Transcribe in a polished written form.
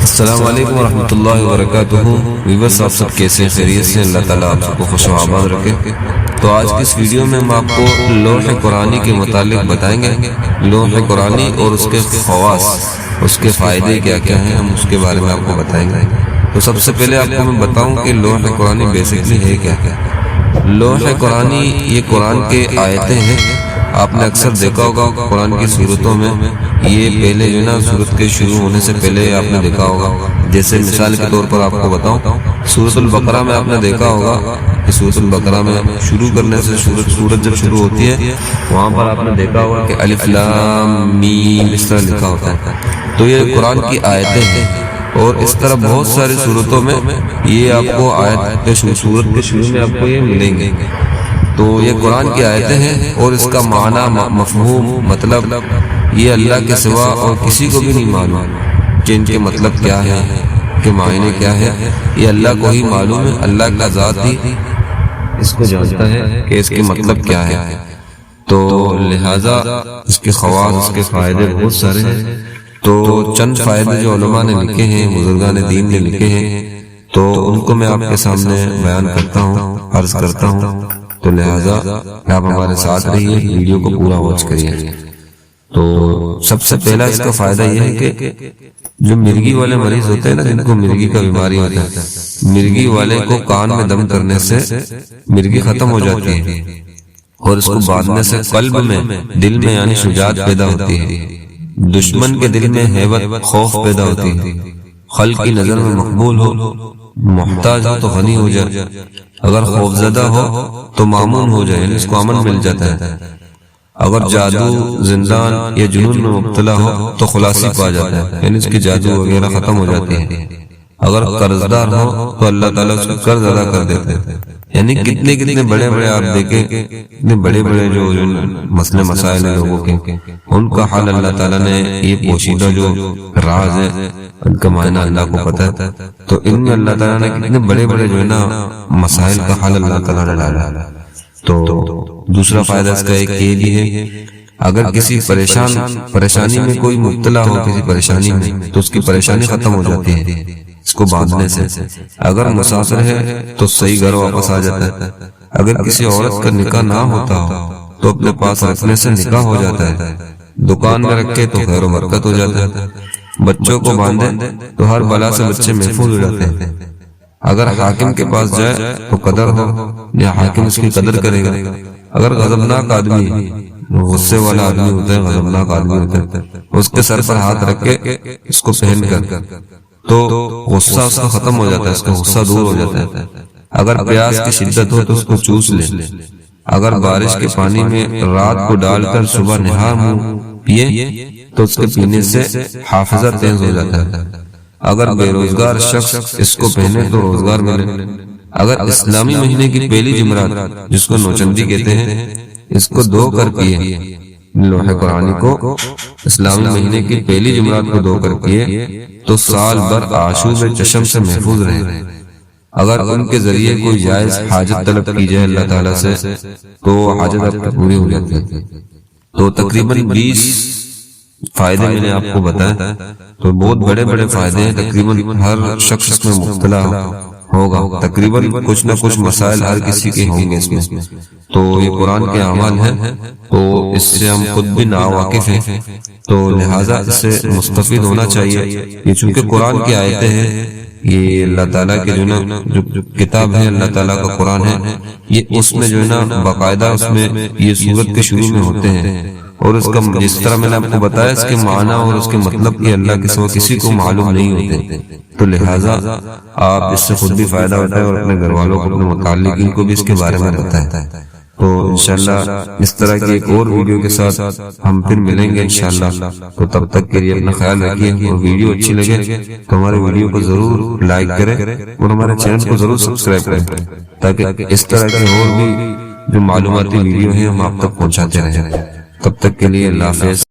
السلام علیکم ورحمۃ اللہ وبرکاتہ۔ ویورز آپ سب کیسے ہیں؟ خیریت سے؟ اللہ تعالیٰ آپ سب کو خوش و آباد رکھے۔ تو آج کی اس ویڈیو میں ہم آپ کو لوح قرآنی کے متعلق بتائیں گے، لوح قرآنی اور اس کے خواص، اس کے فائدے کیا کیا ہیں، ہم اس کے بارے میں آپ کو بتائیں گے۔ تو سب سے پہلے آپ کو میں بتاؤں کہ لوح قرآنی بیسکلی ہے کیا۔ لوح قرآنی یہ قرآن کے آیتیں ہیں۔ آپ نے اکثر دیکھا ہوگا قرآن کی صورتوں میں یہ پہلے جو نا صورت کے شروع ہونے سے پہلے آپ نے دیکھا ہوگا، جیسے مثال کے طور پر آپ کو بتاؤں، سورۃ البقرہ میں آپ نے دیکھا ہوگا کہ سورۃ البقرہ میں شروع کرنے سے سورت جب شروع ہوتی ہے وہاں پر آپ نے دیکھا ہوگا کہ الف لام میم اس طرح لکھا ہوتا ہے۔ تو یہ قرآن کی آیتیں ہیں، اور اس طرح بہت ساری صورتوں میں یہ آپ کو آیت کے سورت کے شروع میں آپ کو یہ ملیں گے۔ تو یہ قرآن کی آیتیں ہیں، اور اس کا معنی، مفہوم، مطلب یہ اللہ کے سوا اور کسی کو بھی نہیں معلوم کہ ان کے مطلب کیا ہے، کہ معنی کیا ہے، یہ اللہ کو ہی معلوم ہے۔ اللہ کا ذات ہی اس کو جانتا ہے کہ اس کے مطلب کیا ہے۔ تو لہٰذا اس کے خواص، اس کے فائدے بہت سارے ہیں۔ تو چند فائدے جو علماء نے لکھے ہیں، بزرگان دین نے لکھے ہیں، تو ان کو میں آپ کے سامنے بیان کرتا ہوں، عرض کرتا ہوں۔ تو لہٰذا آپ ہمارے ساتھ رہیے، ویڈیو کو پورا واچ کریے۔ تو سب سے پہلا اس کا فائدہ یہ ہے کہ جو مرگی والے مریض ہوتے ہیں نا، جن کو مرگی کا بیماری ہوتا ہے، مرگی والے کو کان میں دم کرنے سے مرگی ختم ہو جاتی ہے، اور اس کو باندھنے سے قلب میں، دل میں یعنی شجاعت پیدا ہوتی ہے، دشمن کے دل میں ہیبت، خوف پیدا ہوتی ہے، خلق کی نظر میں مقبول ہو، محتاج ہو تو غنی ہو جائے، اگر خوفزدہ ہو تو مامون ہو جائے، یعنی اس کو امن مل جاتا ہے، اگر جادو، زندان یا جنون میں مبتلا ہو تو خلاصی پا جاتا ہے، یعنی اس کی جادو وغیرہ ختم ہو جاتی ہے، اگر قرضدار ہو تو اللہ تعالیٰ اس کو قرض ادا کر دیتے ہیں۔ یعنی کتنے بڑے بڑے آپ دیکھیں، کتنے بڑے بڑے جو مسئلے مسائل ہیں لوگوں کے، ان کا حل اللہ تعالیٰ نے، یہ پوشیدہ جو راز ہے ان کا معنی اللہ کو پتہ ہے، تو ان میں اللہ تعالیٰ نے کتنے بڑے بڑے جو ہے نا مسائل کا حل اللہ تعالیٰ نے ڈالا۔ تو دوسرا فائدہ اس کا ایک یہ بھی ہے، اگر کسی پریشانی میں کوئی مبتلا ہو، کسی پریشانی میں، تو اس کی پریشانی ختم ہو جاتی ہے اس کو باندھنے سے۔ اگر مسافر ہے تو صحیح گھر واپس آ جاتا ہے، اگر کسی عورت کا نکاح نہ ہوتا ہو تو اپنے پاس رکھنے سے نکاح ہو جاتا ہے، دکان میں رکھے تو خیر و برکت ہو جاتا ہے، بچوں کو باندھے تو ہر بلا سے بچے محفوظ ہو جاتے ہیں، اگر حاکم کے پاس جائے تو قدر ہو یا حاکم اس کی قدر کرے گا، اگر غضبناک آدمی، غصے والا آدمی ہوتا ہے، غضبناک آدمی ہوتا ہے، اس کے سر پر ہاتھ رکھ کے اس کو پہن کر تو غصہ اس کا ختم ہو جاتا ہے، اس کا غصہ دور ہو جاتا ہے، اگر پیاس کی شدت ہو تو اس کو چوس لے، اگر بارش کے پانی میں رات کو ڈال کر صبح نہار منہ پیے تو اس کے پینے سے حافظہ تیز ہو جاتا ہے، اگر بے روزگار شخص اس کو پہنے تو روزگار ملے، اگر اسلامی مہینے کی پہلی جمعرات جس کو نوچندی کہتے ہیں اس کو دھو کر پیے، لوح قرآنی کو اسلامی مہینے کی پہلی جمعرات کو دھو کر پیے تو سال بھر آشوب چشم سے محفوظ رہے، اگر ان کے ذریعے کوئی جائز حاجت طلب کی جائے اللہ تعالیٰ سے تو حاجت آپ کی پوری ہو جاتی ہے۔ تو تقریباً 20 فائدے میں نے آپ کو بتایا، تو بہت بڑے بڑے فائدے ہیں، تقریباً ہر شخص اس میں مبتلا ہوگا، تقریباً کچھ نہ کچھ مسائل ہر کسی کے ہوں گے اس میں۔ تو یہ قرآن کے اعمال ہیں، تو اس سے ہم خود بھی ناواقف ہیں، تو لہٰذا اس سے مستفید ہونا چاہیے۔ یہ چونکہ قرآن کی آیتیں ہیں، یہ اللہ تعالیٰ کے جو کتاب ہے، اللہ تعالیٰ کا قرآن ہے، یہ اس میں جو ہے نا باقاعدہ اس میں یہ سورت کے شروع میں ہوتے ہیں، اور اس کا جس طرح میں نے آپ کو بتایا اس کے معنی اور اس کے مطلب یہ اللہ کے سوا کسی کو معلوم نہیں ہوتے، تو لہٰذا آپ اس سے خود بھی فائدہ ہوتا ہے اور اپنے گھر والوں کو، اپنے متعلقین کو بھی اس کے بارے میں بتائیں۔ تو انشاءاللہ اس طرح کی ایک اور ویڈیو کے ساتھ ہم پھر ملیں گے انشاءاللہ، تو تب تک کے لیے اپنا خیال رکھیے، اور ویڈیو اچھی لگے تو ہمارے ویڈیو کو ضرور لائک کریں اور ہمارے چینل کو ضرور سبسکرائب کریں، تاکہ اس طرح کے اور بھی جو معلوماتی ویڈیو ہیں ہم آپ تک پہنچاتے رہیں۔ تب تک کے لیے اللہ حافظ۔